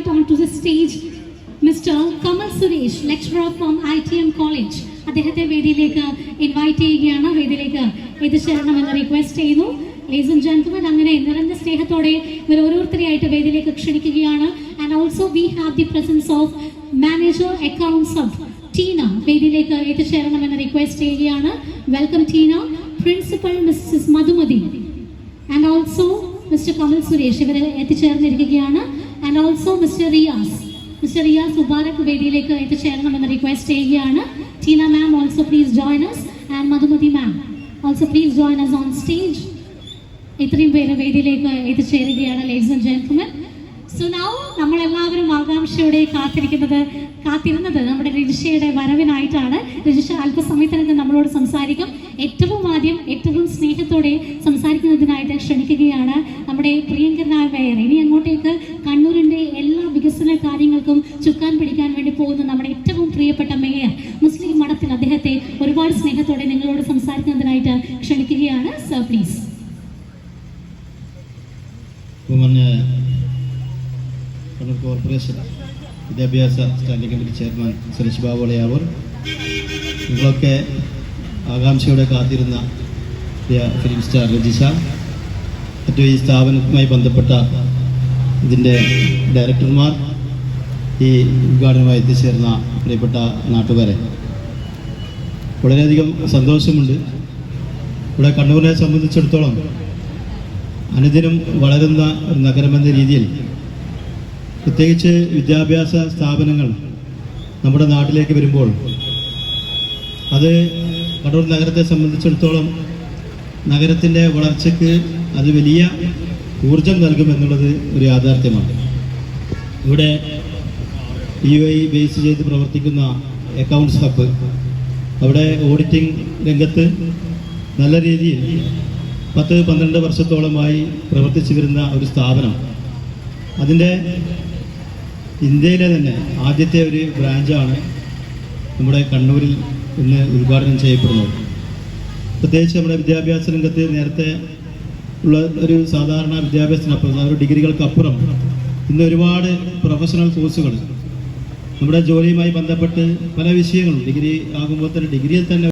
invite onto the stage Mr. Kamal Suresh, lecturer from ITM College. അദ്ദേഹത്തെ വേദിയിലേക്ക് invite ചെയ്യുകയാണ്, വേദിയിലേക്ക് എത്തിച്ചേരണമെന്ന് റിക്വസ്റ്റ് ചെയ്യുന്നു. Ladies and gentlemen, അങ്ങനെ നിറഞ്ഞ സ്നേഹത്തോടെ ഇവർ ഓരോരുത്തരെയായിട്ട് വേദിയിലേക്ക് ക്ഷണിക്കുകയാണ്. And also we have the presence of Manager Accounts of Tina വേദിയിലേക്ക് എത്തിച്ചേരണമെന്ന് റിക്വസ്റ്റ് ചെയ്യുകയാണ്. Welcome Tina. Principal Mrs Madhumathi and also Mr. Kamal Suresh ഇവരെ എത്തിച്ചേർന്നിരിക്കുകയാണ്. And also Mr. Riyaz Mubarak വേദിയിലേക്ക് എത്തിച്ചേരണമെന്ന് റിക്വസ്റ്റ് ചെയ്യുകയാണ്. Tina ma'am also please join us and Madhumati ma'am also please join us on stage. ഇത്രയും പേര് വേദിയിലേക്ക് എത്തിച്ചേരുകയാണ്. Ladies and gentlemen, so now നമ്മളെല്ലാവരും ആകാംക്ഷയോടെ കാത്തിരുന്നത് നമ്മുടെ രജിഷയുടെ വരവിനായിട്ടാണ്. രജിഷ അല്പസമയത്തിനകം നമ്മളോട് സംസാരിക്കും. ഏറ്റവും ആദ്യം ഏറ്റവും സ്നേഹത്തോടെ സംസാരിക്കുന്നതിനായിട്ട് ക്ഷണിക്കുകയാണ് നമ്മുടെ പ്രിയങ്കരനായ മേയർ. ഇനി അങ്ങോട്ടേക്ക് കണ്ണൂരിൻ്റെ എല്ലാ വികസന കാര്യങ്ങൾക്കും ചുക്കാൻ പിടിക്കാൻ വേണ്ടി പോകുന്ന നമ്മുടെ ഏറ്റവും പ്രിയപ്പെട്ട മേയർ മുസ്ലിം മഠത്തിൽ അദ്ദേഹത്തെ ഒരുപാട് സ്നേഹത്തോടെ നിങ്ങളോട് സംസാരിക്കുന്നതിനായിട്ട് ക്ഷണിക്കുകയാണ്. Sir please. കണ്ണൂർ കോർപ്പറേഷൻ വിദ്യാഭ്യാസ standing committee chairman Suresh Babu Elayavoor, നിങ്ങളൊക്കെ ആകാംക്ഷയോടെ കാത്തിരുന്ന ഫിലിം സ്റ്റാർ രജിഷ, മറ്റു ഈ സ്ഥാപനവുമായി ബന്ധപ്പെട്ട ഇതിൻ്റെ ഡയറക്ടർമാർ, ഈ ഉദ്ഘാടനവുമായി എത്തിച്ചേർന്ന പ്രിയപ്പെട്ട നാട്ടുകാരെ, വളരെയധികം സന്തോഷമുണ്ട്. ഇവിടെ കണ്ണൂരിനെ സംബന്ധിച്ചിടത്തോളം അനുദിനം വളരുന്ന ഒരു നഗരമെന്ന രീതിയിൽ പ്രത്യേകിച്ച് വിദ്യാഭ്യാസ സ്ഥാപനങ്ങൾ നമ്മുടെ നാട്ടിലേക്ക് വരുമ്പോൾ അത് കണ്ണൂർ നഗരത്തെ സംബന്ധിച്ചിടത്തോളം നഗരത്തിൻ്റെ വളർച്ചയ്ക്ക് അത് വലിയ ഊർജം നൽകുമെന്നുള്ളത് ഒരു യാഥാർത്ഥ്യമാണ്. ഇവിടെ UAE ബേസ് ചെയ്ത് പ്രവർത്തിക്കുന്ന അക്കൗണ്ട്സ് ഹബ്ബ്, അവിടെ ഓഡിറ്റിംഗ് രംഗത്ത് നല്ല രീതിയിൽ 10-12 വർഷത്തോളമായി പ്രവർത്തിച്ചു വരുന്ന ഒരു സ്ഥാപനം, അതിൻ്റെ ഇന്ത്യയിലെ തന്നെ ആദ്യത്തെ ഒരു ബ്രാഞ്ചാണ് നമ്മുടെ കണ്ണൂരിൽ ഇന്ന് ഉദ്ഘാടനം ചെയ്യപ്പെടുന്നത്. പ്രത്യേകിച്ച് നമ്മുടെ വിദ്യാഭ്യാസ രംഗത്ത് നേരത്തെ ഉള്ള ഒരു സാധാരണ വിദ്യാഭ്യാസത്തിനപ്പുറം, ഒരു ഡിഗ്രികൾക്കപ്പുറം ഇന്ന് ഒരുപാട് പ്രൊഫഷണൽ കോഴ്സുകൾ നമ്മുടെ ജോലിയുമായി ബന്ധപ്പെട്ട് പല വിഷയങ്ങളും ഡിഗ്രി ആകുമ്പോൾ തന്നെ ഡിഗ്രിയിൽ തന്നെ